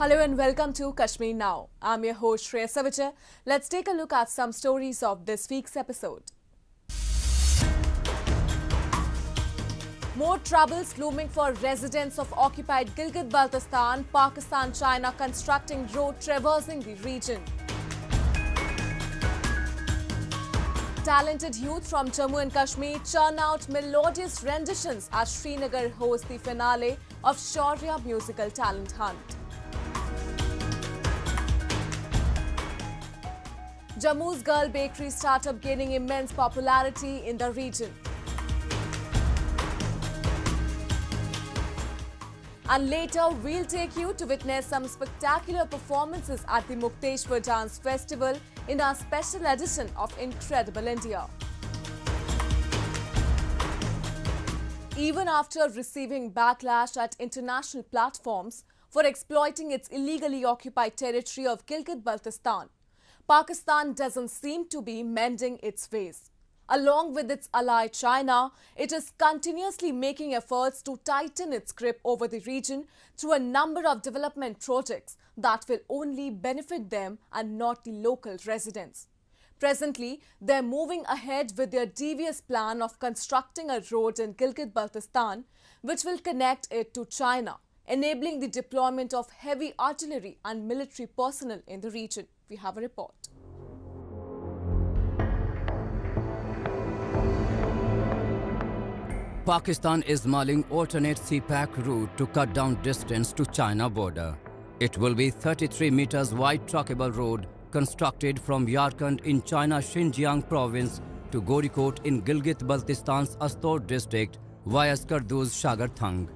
Hello and welcome to Kashmir Now. I'm your host Shreya Savijay. Let's take a look at some stories of this week's episode. More troubles looming for residents of occupied Gilgit-Baltistan, Pakistan-China constructing road traversing the region. Talented youth from Jammu and Kashmir churn out melodious renditions as Srinagar hosts the finale of Shaurya Musical Talent Hunt. Jammu's Girl Bakery startup gaining immense popularity in the region. And later, we'll take you to witness some spectacular performances at the Mukteshwar Dance Festival in our special edition of Incredible India. Even after receiving backlash at international platforms for exploiting its illegally occupied territory of Gilgit-Baltistan, Pakistan doesn't seem to be mending its ways. Along with its ally China, it is continuously making efforts to tighten its grip over the region through a number of development projects that will only benefit them and not the local residents. Presently, they're moving ahead with their devious plan of constructing a road in Gilgit-Baltistan which will connect it to China, enabling the deployment of heavy artillery and military personnel in the region. We have a report. Pakistan is mulling alternate CPAC route to cut down distance to China border. It will be 33 meters wide truckable road constructed from Yarkand in China Xinjiang province to Gorikot in Gilgit-Baltistan's Astor district via Skarduz Shagarthang.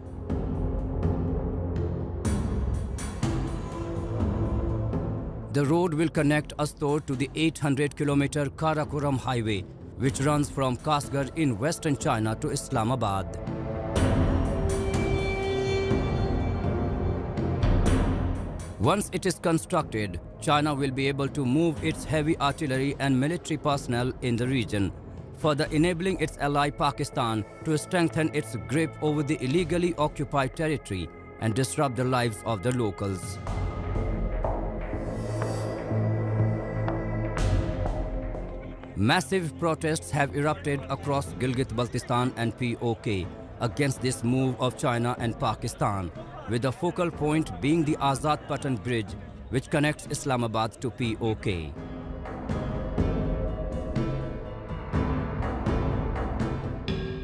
The road will connect Astor to the 800-kilometer Karakoram highway, which runs from Kasgar in western China to Islamabad. Once it is constructed, China will be able to move its heavy artillery and military personnel in the region, further enabling its ally Pakistan to strengthen its grip over the illegally occupied territory and disrupt the lives of the locals. Massive protests have erupted across Gilgit-Baltistan and POK against this move of China and Pakistan, with the focal point being the Azad Patan Bridge, which connects Islamabad to POK.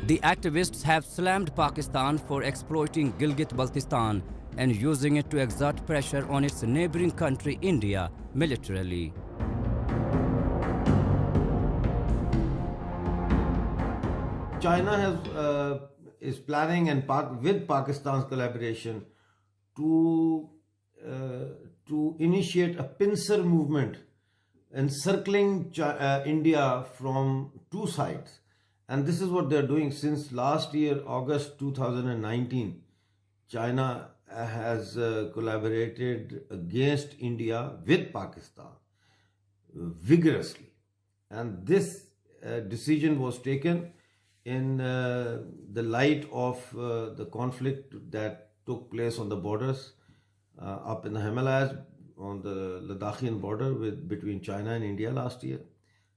The activists have slammed Pakistan for exploiting Gilgit-Baltistan and using it to exert pressure on its neighboring country India militarily. China is planning and with Pakistan's collaboration to initiate a pincer movement encircling India from two sides. And this is what they're doing since last year, August 2019. China has collaborated against India with Pakistan vigorously. And this decision was taken in the light of the conflict that took place on the borders up in the Himalayas on the Ladakhian border between China and India last year.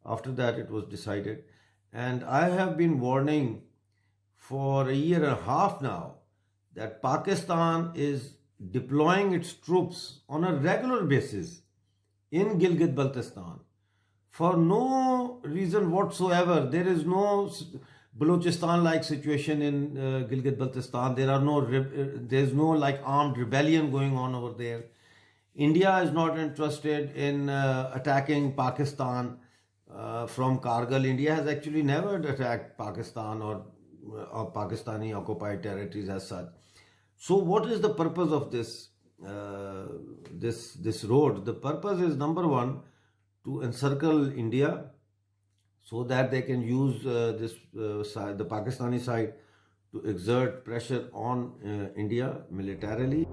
After that, it was decided. And I have been warning for a year and a half now that Pakistan is deploying its troops on a regular basis in Gilgit-Baltistan for no reason whatsoever. There is no Balochistan-like situation in Gilgit-Baltistan. There is no like armed rebellion going on over there. India is not interested in attacking Pakistan from Kargil. India has actually never attacked Pakistan or Pakistani occupied territories as such. So, what is the purpose of this this road? The purpose is, number one, to encircle India, so that they can use the Pakistani side to exert pressure on India militarily.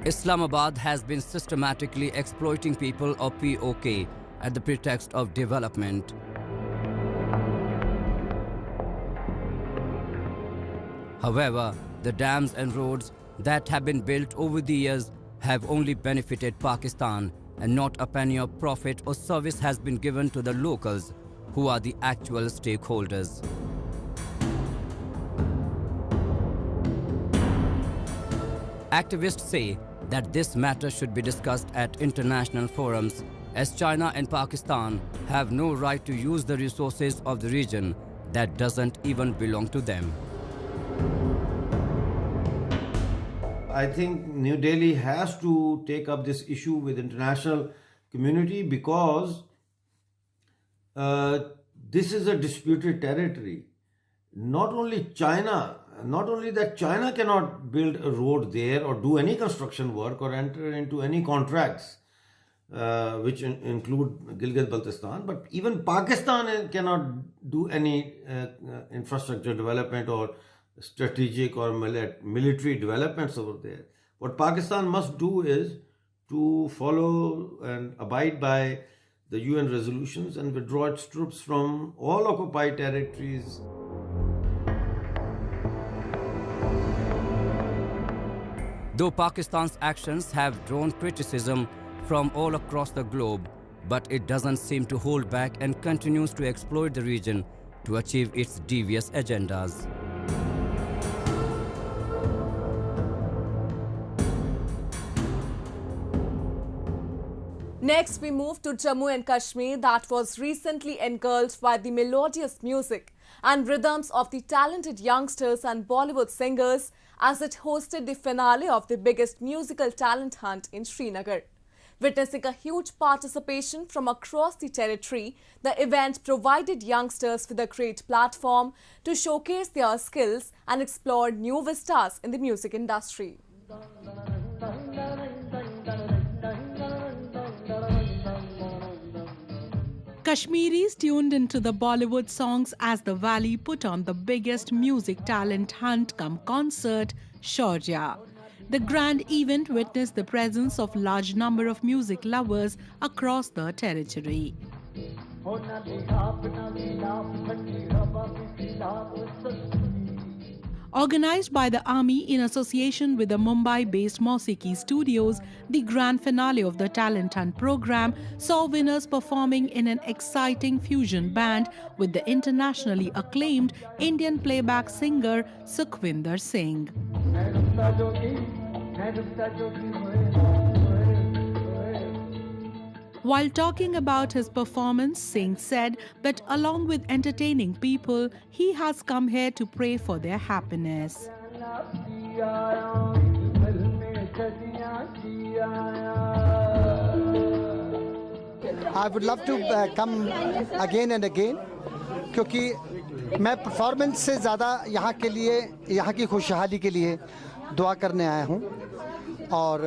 Islamabad has been systematically exploiting people of POK at the pretext of development. However, the dams and roads that have been built over the years have only benefited Pakistan, and not a penny of profit or service has been given to the locals, who are the actual stakeholders. Activists say that this matter should be discussed at international forums, as China and Pakistan have no right to use the resources of the region that doesn't even belong to them. I think New Delhi has to take up this issue with international community, because this is a disputed territory. Not only that China cannot build a road there or do any construction work or enter into any contracts which include Gilgit-Baltistan, but even Pakistan cannot do any infrastructure development or strategic or military developments over there. What Pakistan must do is to follow and abide by the UN resolutions and withdraw its troops from all occupied territories. Though Pakistan's actions have drawn criticism from all across the globe, but it doesn't seem to hold back and continues to exploit the region to achieve its devious agendas. Next, we move to Jammu and Kashmir, that was recently engulfed by the melodious music and rhythms of the talented youngsters and Bollywood singers as it hosted the finale of the biggest musical talent hunt in Srinagar. Witnessing a huge participation from across the territory, the event provided youngsters with a great platform to showcase their skills and explore new vistas in the music industry. Kashmiris tuned into the Bollywood songs as the Valley put on the biggest music talent hunt cum concert, Shaurya. The grand event witnessed the presence of large number of music lovers across the territory. Organized by the Army in association with the Mumbai-based Mausiki Studios, the grand finale of the Talent Hunt program saw winners performing in an exciting fusion band with the internationally acclaimed Indian playback singer Sukhwinder Singh. While talking about his performance, Singh said that along with entertaining people, he has come here to pray for their happiness. I would love to come again and again, क्योंकि मैं performance से ज़्यादा यहाँ के लिए, यहाँ की खुशहाली के लिए दुआ करने आया हूँ, और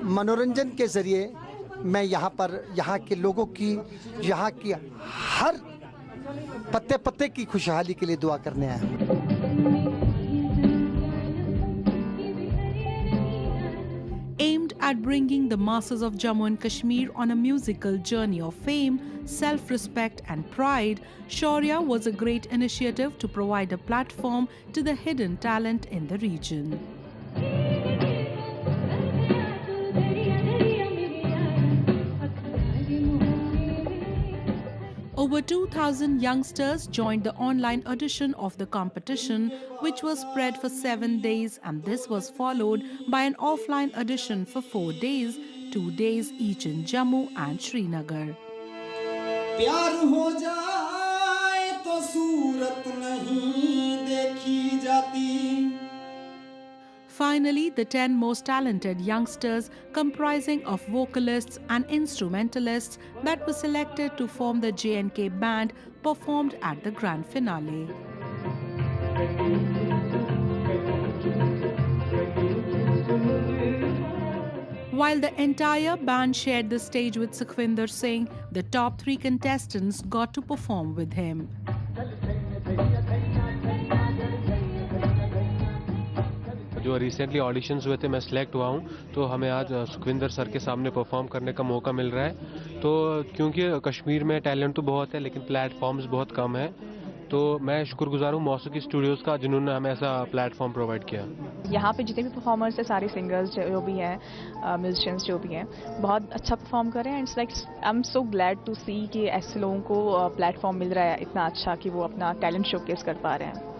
मनोरंजन के ज़रिए मैं यहाँ पर यहाँ के लोगों की, यहाँ की हर पत्ते पत्ते की खुशहाली के लिए दुआ करने आया हूँ। Aimed at bringing the masses of Jammu and Kashmir on a musical journey of fame, self-respect and pride, Shaurya was a great initiative to provide a platform to the hidden talent in the region. Over 2,000 youngsters joined the online audition of the competition, which was spread for 7 days, and this was followed by an offline audition for 4 days, 2 days each in Jammu and Srinagar. प्यार हो जाए तो सूरत नहीं देखी जाती. Finally, the 10 most talented youngsters comprising of vocalists and instrumentalists that were selected to form the J&K band performed at the grand finale. While the entire band shared the stage with Sukhwinder Singh, the top 3 contestants got to perform with him. जो recently auditions हुए थे, मैं select हुआ हूँ, तो हमें आज Sukhvinder sir के सामने परफॉर्म करने का मौका मिल रहा है. तो क्योंकि कश्मीर में टैलेंट तो बहुत है, लेकिन प्लेटफॉर्म्स बहुत कम है, तो मैं शुक्रगुजार हूँ मौसीकी स्टूडियोज़ का, जिन्होंने हमें ऐसा प्लेटफॉर्म प्रोवाइड किया। यहाँ पे जितने भी परफॉर्मर्स हैं, सारे सिंगर्स जो भी हैं, म्यूजिशियंस जो भी हैं, बहुत अच्छा परफॉर्म कर रहे हैं। It's like I am so glad to see कि ऐसे लोगों को प्लेटफॉर्म मिल रहा है इतना अच्छा कि वो अपना टैलेंट शोकेस कर पा रहे हैं।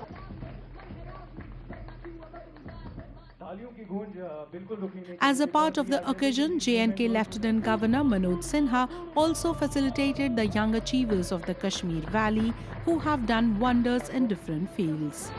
As a part of the occasion, J&K Lieutenant Governor Manoj Sinha also facilitated the young achievers of the Kashmir Valley who have done wonders in different fields.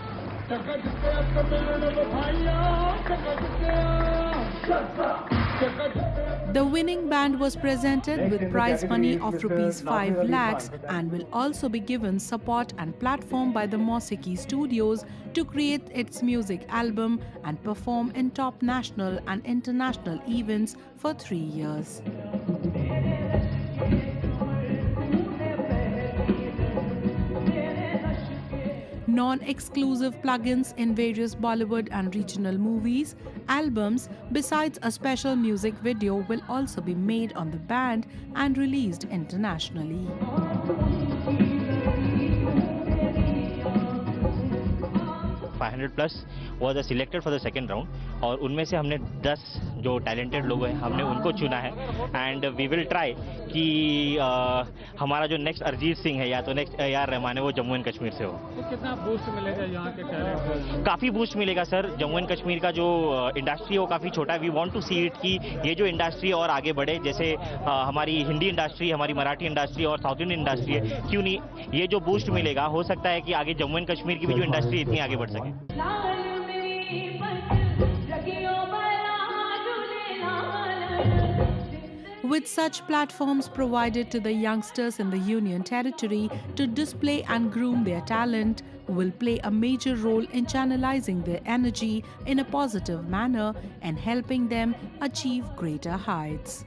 The winning band was presented with prize money of Rs 5 lakhs and will also be given support and platform by the Mosiki Studios to create its music album and perform in top national and international events for 3 years. Non-exclusive plugins in various Bollywood and regional movies, albums, besides a special music video will also be made on the band and released internationally. 500 plus was selected for the second round और उनमें से हमने 10 जो talented लोग हैं हमने उनको चुना है एंड वी विल ट्राई कि हमारा जो नेक्स्ट अरिजीत सिंह है या तो नेक्स्ट AR रहमान है वो जम्मू एंड कश्मीर से हो। तो कितना बूस्ट मिलेगा यहाँ के टैलेंट? काफ़ी बूस्ट मिलेगा सर। जम्मू एंड कश्मीर का जो इंडस्ट्री है वो काफ़ी छोटा है। We want to see it कि ये जो इंडस्ट्री और आगे बढ़े, जैसे हमारी हिंदी इंडस्ट्री, हमारी मराठी इंडस्ट्री और साउथ इंडियन इंडस्ट्री है, क्यों नहीं ये जो बूस्ट मिलेगा हो सकता है कि आगे जम्मू एंड कश्मीर की भी जो इंडस्ट्री इतनी आगे बढ़ सके। With such platforms provided to the youngsters in the Union Territory to display and groom their talent will play a major role in channelizing their energy in a positive manner and helping them achieve greater heights.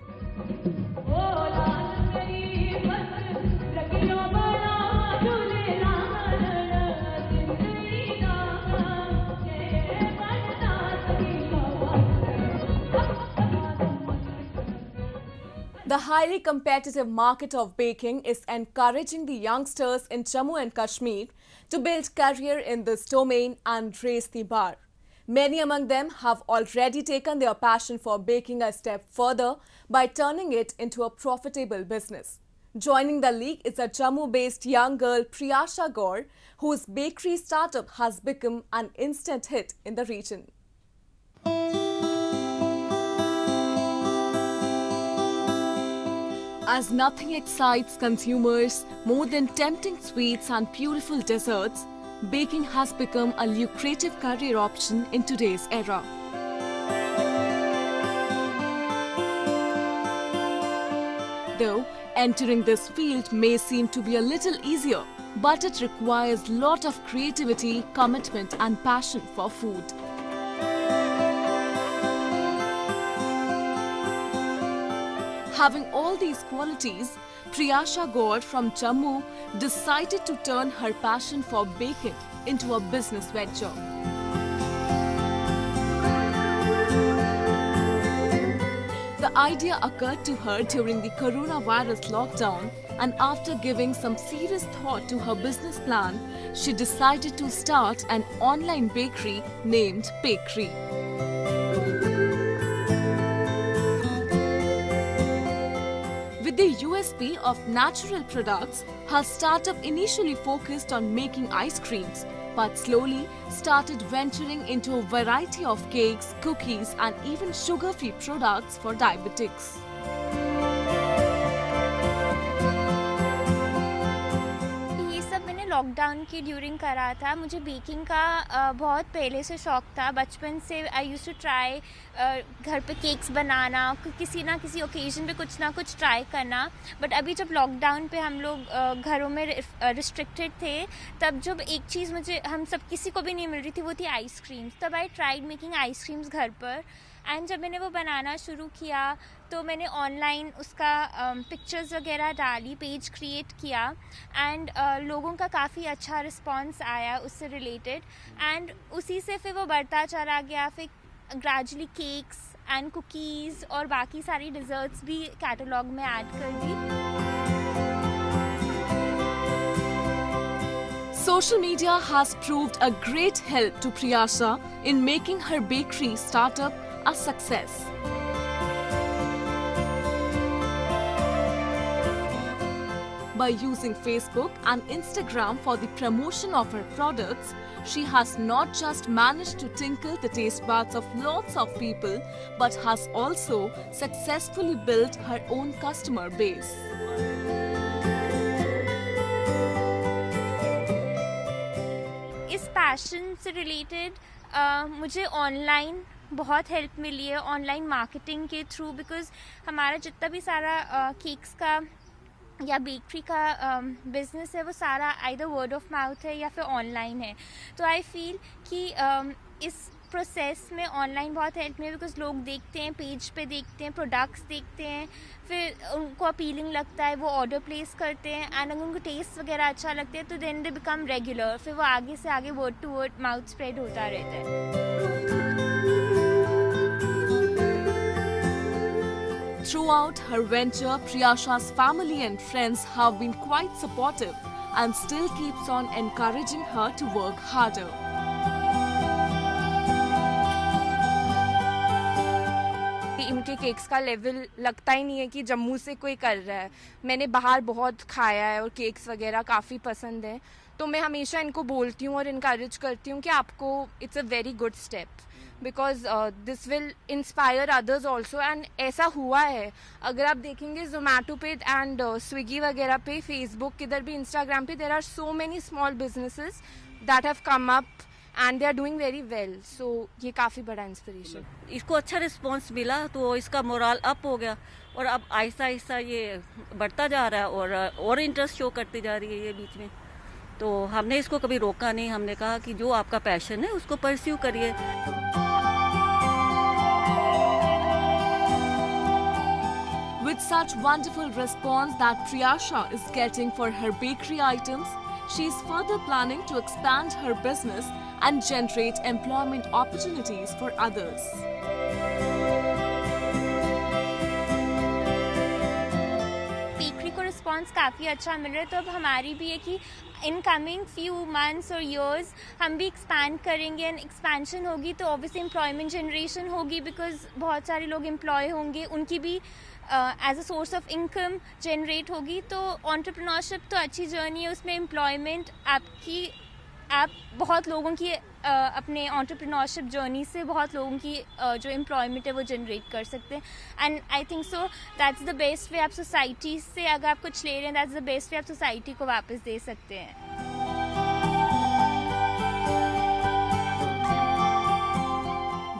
The highly competitive market of baking is encouraging the youngsters in Jammu and Kashmir to build career in this domain and raise the bar. Many among them have already taken their passion for baking a step further by turning it into a profitable business. Joining the league is a Jammu-based young girl Priyasha Gaur, whose bakery startup has become an instant hit in the region. As nothing excites consumers more than tempting sweets and beautiful desserts, baking has become a lucrative career option in today's era. Though entering this field may seem to be a little easier, but it requires a lot of creativity, commitment and passion for food. Having all these qualities, Priyasha Gaur from Jammu decided to turn her passion for baking into a business venture. The idea occurred to her during the coronavirus lockdown, and after giving some serious thought to her business plan, she decided to start an online bakery named Bakery. With the USP of natural products, her startup initially focused on making ice creams, but slowly started venturing into a variety of cakes, cookies and even sugar-free products for diabetics. Lockdown की during करा था। मुझे baking का बहुत पहले से शौक़ था। बचपन से आई यूज़ टू ट्राई घर पे केक्स बनाना, किसी ना किसी ओकेजन पे कुछ ना कुछ ट्राई करना। बट अभी जब लॉकडाउन पे हम लोग घरों में रिस्ट्रिक्टेड थे, तब जब एक चीज़ मुझे हम सब किसी को भी नहीं मिल रही थी, वो थी आइसक्रीम्स। तब आई ट्राइड मेकिंग आइसक्रीम्स घर पर। एंड जब मैंने वो बनाना शुरू किया तो मैंने ऑनलाइन उसका पिक्चर्स वगैरह डाली, पेज क्रिएट किया एंड लोगों का काफ़ी अच्छा रिस्पांस आया उससे रिलेटेड। एंड उसी से फिर वो बढ़ता चला गया। फिर ग्रेजुअली केक्स एंड कुकीज़ और बाकी सारी डिज़र्ट्स भी कैटलॉग में ऐड कर दी। Social media has proved a great help to Priyasha in making her bakery startup a success. By using Facebook and Instagram for the promotion of her products, she has not just managed to tinkle the taste buds of lots of people, but has also successfully built her own customer base. इस passion से related मुझे online बहुत help मिली है, online marketing के through, because हमारा जितना भी सारा केक्स का या बेकरी का बिज़नेस है वो सारा आइदर वर्ड ऑफ माउथ है या फिर ऑनलाइन है. तो आई फील कि इस प्रोसेस में ऑनलाइन बहुत हेल्प मिली, बिकॉज लोग देखते हैं, पेज पे देखते हैं, प्रोडक्ट्स देखते हैं, फिर उनको अपीलिंग लगता है, वो ऑर्डर प्लेस करते हैं, एंड अगर उनको टेस्ट वगैरह अच्छा लगता है तो देन दे बिकम रेगुलर. फिर वो आगे से आगे word to word mouth spread होता रहता है. Throughout her venture, Priyasha's family and friends have been quite supportive and still keeps on encouraging her to work harder. इनके केक्स का लेवल लगता ही नहीं है कि जम्मू से कोई कर रहा है. मैंने बाहर बहुत खाया है और केक्स वगैरह काफ़ी पसंद है, तो मैं हमेशा इनको बोलती हूँ और इनकरेज करती हूँ कि आपको it's a very good step, because this will inspire others also. And ऐसा हुआ है, अगर आप देखेंगे जोमेटो पे एंड स्विगी वगैरह पे, फेसबुक किधर भी, इंस्टाग्राम पे, there are so many small businesses that have come up and they are doing very well. So ये काफ़ी बड़ा इंस्पिरेशन. इसको अच्छा रिस्पॉन्स मिला तो इसका मोरल अप हो गया और अब आहिस्ता आहिस्ता ये बढ़ता जा रहा है और इंटरेस्ट शो करती जा रही है ये बीच में. तो हमने इसको कभी रोका नहीं, हमने कहा कि जो आपका पैशन है उसको परस्यू करिए. With such wonderful response that Priyasha is getting for her bakery items, she is further planning to expand her business and generate employment opportunities for others. Bakery को रिस्पॉन्स काफ़ी अच्छा मिल रहा है, तो अब हमारी भी है कि इन कमिंग फ्यू मंथ्स और ईयर्स हम भी एक्सपैंड करेंगे, एंड एक्सपेंशन होगी तो ऑब्वियसली एम्प्लॉयमेंट जनरेशन होगी, बिकॉज बहुत सारे लोग एम्प्लॉय होंगे, उनकी भी as a source of income generate होगी. तो एंटरप्रेन्योरशिप तो अच्छी जर्नी है, उसमें एम्प्लॉयमेंट आप बहुत लोगों की अपने एंटरप्रेन्योरशिप जर्नी से बहुत लोगों की जो एम्प्लॉयमेंट है वो जनरेट कर सकते हैं. And I think so that's the best way. आप सोसाइटी से अगर आप कुछ ले रहे हैं, दैट्स द बेस्ट वे आप सोसाइटी को वापस दे सकते हैं.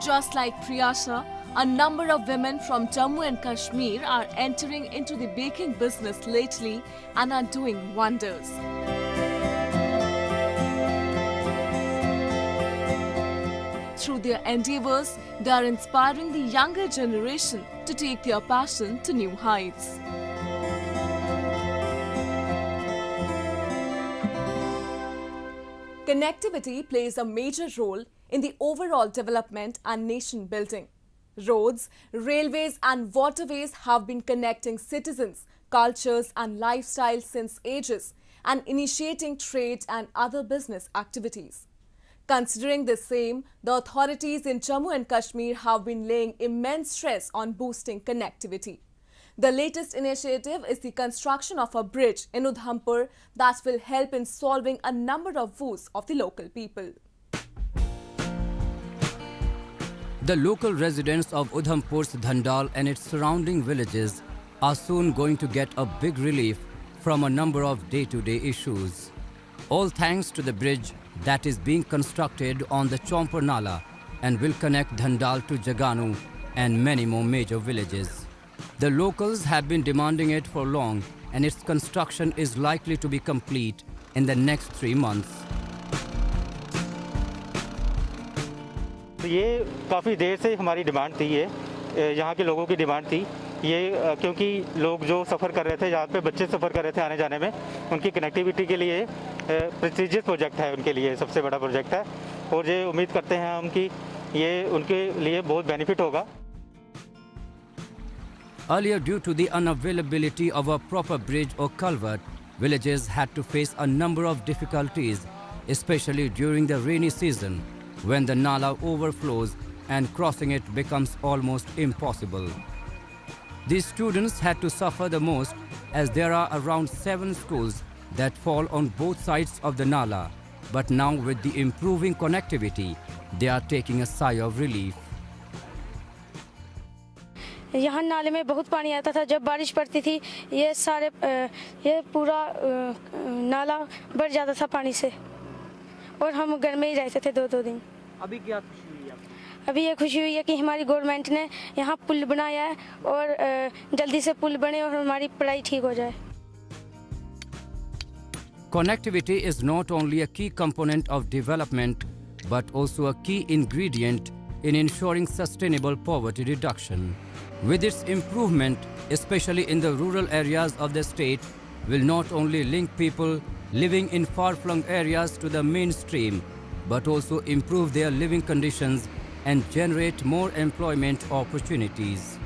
Just like Priyasha, a number of women from Jammu and Kashmir are entering into the baking business lately and are doing wonders. Through their endeavors, they are inspiring the younger generation to take their passion to new heights. Connectivity plays a major role in the overall development and nation building. Roads, railways and waterways have been connecting citizens, cultures and lifestyles since ages and initiating trade and other business activities. Considering the same, the authorities in Jammu and Kashmir have been laying immense stress on boosting connectivity. The latest initiative is the construction of a bridge in Udhampur that will help in solving a number of woes of the local people. The local residents of Udhampur's Dhandal and its surrounding villages are soon going to get a big relief from a number of day-to-day issues. All thanks to the bridge that is being constructed on the Chompar Nala and will connect Dhandal to Jaganu and many more major villages. The locals have been demanding it for long and its construction is likely to be complete in the next 3 months. तो ये काफ़ी देर से हमारी demand थी, ये यहाँ के लोगों की डिमांड थी ये, क्योंकि लोग जो सफ़र कर रहे थे, यहाँ पे बच्चे सफ़र कर रहे थे आने जाने में, उनकी कनेक्टिविटी के लिए प्रेस्टीजियस प्रोजेक्ट है, उनके लिए सबसे बड़ा प्रोजेक्ट है और ये उम्मीद करते हैं हम कि ये उनके लिए बहुत बेनिफिट होगा. Earlier, due to the unavailability of a proper bridge or culvert, villages had to face a number of difficulties especially during the rainy season when the Nala overflows and crossing it becomes almost impossible. These students had to suffer the most as there are around 7 schools that fall on both sides of the Nala. But now with the improving connectivity, they are taking a sigh of relief. यहाँ नाले में बहुत पानी आता था, जब बारिश पड़ती थी ये पूरा नाला भर जाता था पानी से और हम घर में ही रहते थे 2-2 दिन। अभी क्या खुशी हुई आपको? अभी ये खुशी हुई है कि हमारी गवर्नमेंट ने यहाँ पुल बनाया है और जल्दी से पुल बने और हमारी पढ़ाई ठीक हो जाए। Connectivity is not only a key component of development but also a key ingredient in ensuring sustainable poverty reduction. With its improvement, especially in the rural areas of the state, will not only link people living in far-flung areas to the mainstream, but also improve their living conditions and generate more employment opportunities.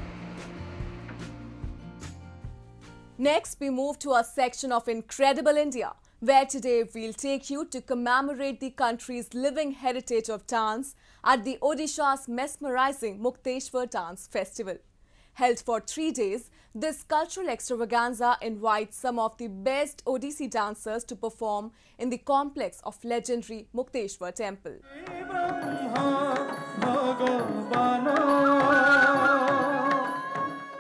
Next, we move to a section of Incredible India, where today we'll take you to commemorate the country's living heritage of dance at the Odisha's mesmerizing Mukteshwar Dance Festival. Held for 3 days, this cultural extravaganza invites some of the best Odissi dancers to perform in the complex of legendary Mukteshwar Temple.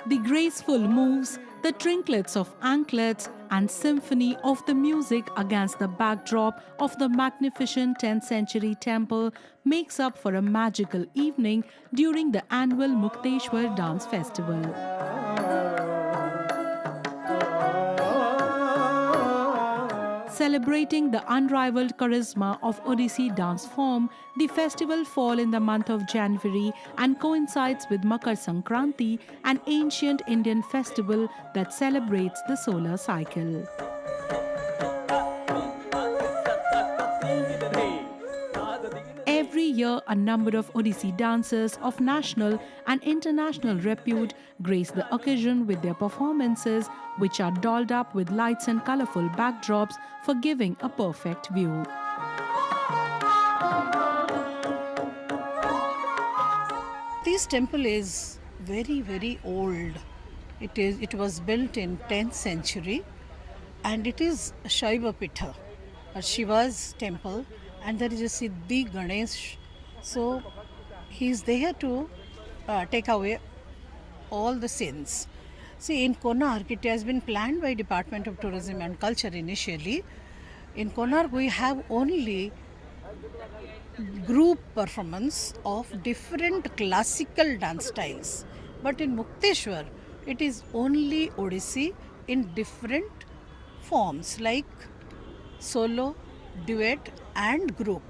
The graceful moves, the trinklets of anklets and symphony of the music against the backdrop of the magnificent 10th century temple makes up for a magical evening during the annual Mukteshwar Dance Festival. Celebrating the unrivaled charisma of Odissi dance form, the festival falls in the month of January and coincides with Makar Sankranti, an ancient Indian festival that celebrates the solar cycle. Every year, a number of Odissi dancers of national and international repute grace the occasion with their performances, which are dolled up with lights and colorful backdrops for giving a perfect view. This temple is very, very old. It was built in 10th century and it is Shaiva Pitha, or Shiva's temple, and there is a Siddhi Ganesh. So he is there to take away all the sins. See, in Konark, it has been planned by Department of Tourism and Culture initially. In Konark, we have only group performance of different classical dance styles. But in Mukteshwar, it is only Odissi in different forms like solo, duet and group.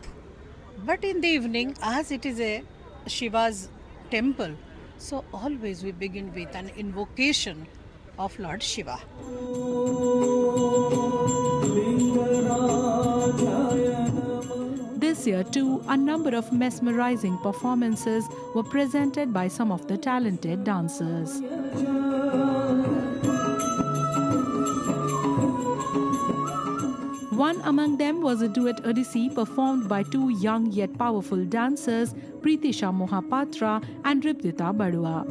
But in the evening, as it is a Shiva's temple, so always we begin with an invocation of Lord Shiva. This year too, a number of mesmerizing performances were presented by some of the talented dancers. One among them was a duet Odissi performed by 2 young yet powerful dancers, Pritisha Mohapatra and Riptita Badua.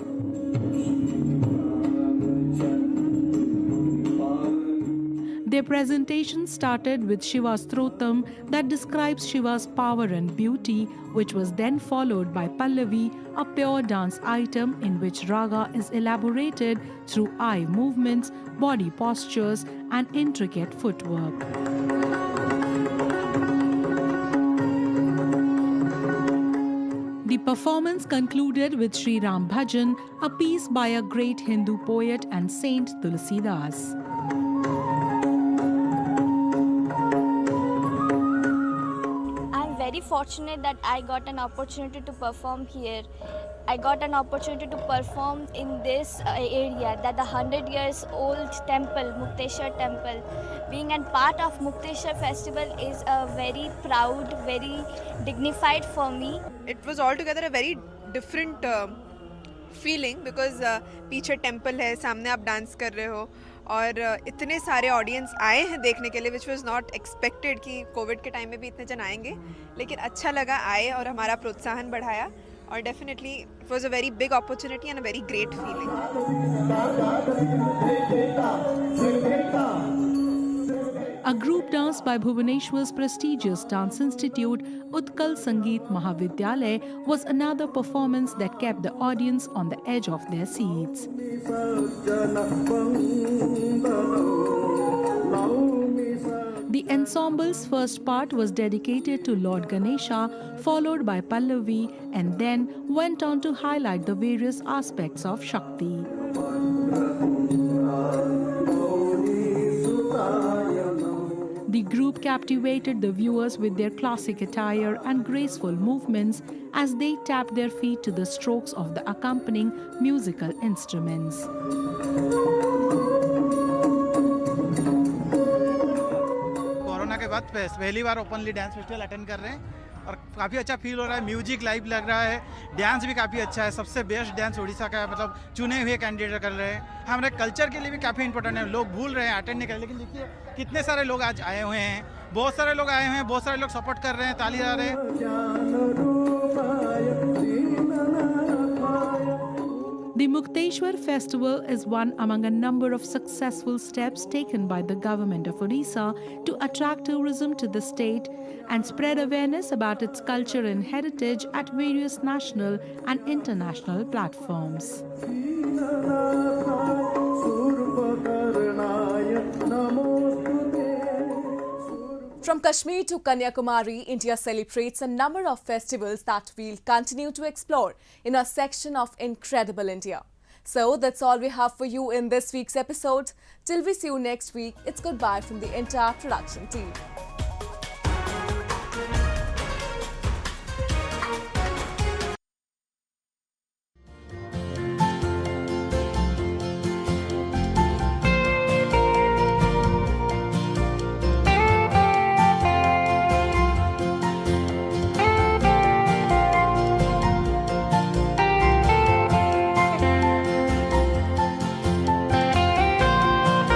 Their presentation started with Shiva's Strotam that describes Shiva's power and beauty, which was then followed by Pallavi, a pure dance item in which raga is elaborated through eye movements, body postures and intricate footwork. The performance concluded with Sri Ram Bhajan, a piece by a great Hindu poet and saint Tulsidas. I'm very fortunate that I got an opportunity to perform here. I got an opportunity to perform in this area, that the 100 years old temple, Mukteshwar temple. Being a part of Mukteshwar festival is a very proud, very dignified for me. It was altogether a very different feeling because पीछे temple है, सामने आप dance कर रहे हो और इतने सारे ऑडियंस आए हैं देखने के लिए, विच वॉज नॉट एक्सपेक्टेड कि कोविड के टाइम में भी इतने जन आएंगे, लेकिन अच्छा लगा आए और हमारा प्रोत्साहन बढ़ाया और definitely it was a very big opportunity and a very great feeling. A group dance by Bhubaneswar's prestigious dance institute, Utkal Sangeet Mahavidyalay, was another performance that kept the audience on the edge of their seats. The ensemble's first part was dedicated to Lord Ganesha, followed by Pallavi, and then went on to highlight the various aspects of Shakti. The group captivated the viewers with their classic attire and graceful movements as they tapped their feet to the strokes of the accompanying musical instruments. Corona के बाद पहली बार openly dance festival attend कर रहे हैं और काफ़ी अच्छा feel हो रहा है। म्यूजिक लाइव लग रहा है, डांस भी काफ़ी अच्छा है। सबसे बेस्ट डांस उड़ीसा का है, मतलब चुने हुए कैंडिडेट कर रहे हैं। हमारे कल्चर के लिए भी काफ़ी इंपॉर्टेंट है। लोग भूल रहे हैं, अटेंड नहीं कर रहे, लेकिन देखिए कितने सारे लोग आज आए हुए हैं। बहुत सारे लोग आए हुए हैं, बहुत सारे लोग सपोर्ट कर रहे हैं, ताली बजा रहे हैं। The Mukteshwar festival is one among a number of successful steps taken by the government of Odisha to attract tourism to the state and spread awareness about its culture and heritage at various national and international platforms. From Kashmir to Kanyakumari, India celebrates a number of festivals that we'll continue to explore in our section of Incredible India. So that's all we have for you in this week's episode. Till we see you next week, it's goodbye from the entire production team.